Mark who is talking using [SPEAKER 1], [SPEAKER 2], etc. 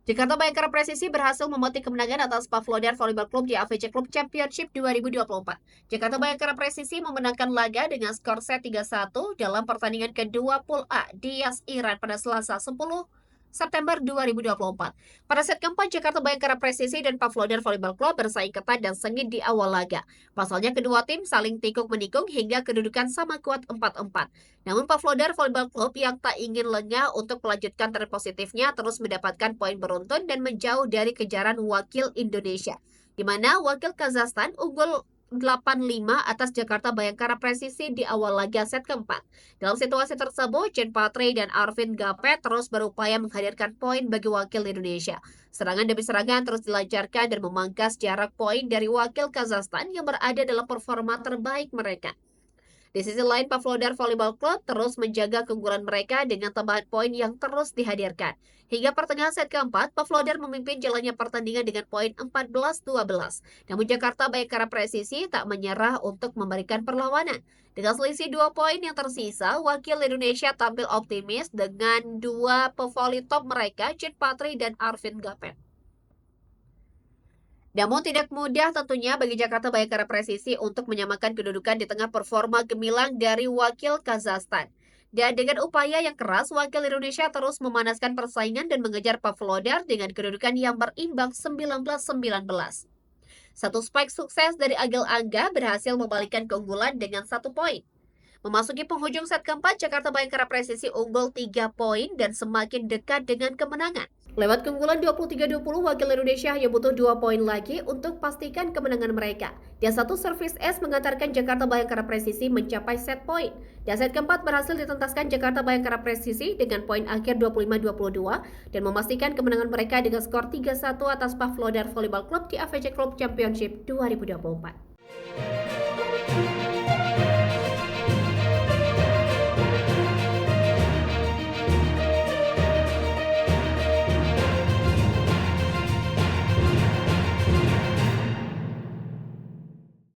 [SPEAKER 1] Jakarta Bayangkara Presisi berhasil memetik kemenangan atas Pavlodar Volleyball Club di AVC Club Championship 2024. Jakarta Bayangkara Presisi memenangkan laga dengan skor set 3-1 dalam pertandingan kedua Pool A di Yas Iran pada Selasa 10 September 2024. Pada set keempat, Jakarta Bayangkara Presisi dan Pavlodar Volleyball Club bersaing ketat dan sengit di awal laga. Pasalnya kedua tim saling tikuk-menikung hingga kedudukan sama kuat 4-4. Namun Pavlodar Volleyball Club yang tak ingin lengah untuk melanjutkan tren positifnya terus mendapatkan poin beruntun dan menjauh dari kejaran wakil Indonesia, di mana wakil Kazakhstan unggul 8-5 atas Jakarta Bayangkara Presisi di awal laga set keempat. Dalam situasi tersebut, Chen Patre dan Arvin Gapet terus berupaya menghadirkan poin bagi wakil Indonesia. Serangan demi serangan terus dilancarkan dan memangkas jarak poin dari wakil Kazakhstan yang berada dalam performa terbaik mereka. Di sisi lain, Pavlodar Volleyball Club terus menjaga keunggulan mereka dengan tambahan poin yang terus dihadirkan. Hingga pertengahan set keempat, Pavlodar memimpin jalannya pertandingan dengan poin 14-12. Namun Jakarta Bayangkara Presisi tak menyerah untuk memberikan perlawanan. Dengan selisih 2 poin yang tersisa, wakil Indonesia tampil optimis dengan dua pevoli top mereka, Chin Patri dan Arvin Gapet. Namun tidak mudah tentunya bagi Jakarta Bayangkara Presisi untuk menyamakan kedudukan di tengah performa gemilang dari wakil Kazakhstan. Dan dengan upaya yang keras, wakil Indonesia terus memanaskan persaingan dan mengejar Pavlodar dengan kedudukan yang berimbang 19-19. Satu spike sukses dari Agil Angga berhasil membalikkan keunggulan dengan 1 poin. Memasuki penghujung set keempat, Jakarta Bayangkara Presisi unggul 3 poin dan semakin dekat dengan kemenangan. Lewat keunggulan 23-20, wakil Indonesia hanya butuh 2 poin lagi untuk pastikan kemenangan mereka. Dan satu servis es mengantarkan Jakarta Bayangkara Presisi mencapai set poin. Dan set keempat berhasil ditentaskan Jakarta Bayangkara Presisi dengan poin akhir 25-22 dan memastikan kemenangan mereka dengan skor 3-1 atas Pavlodar Volleyball Club di AVC Club Championship 2024.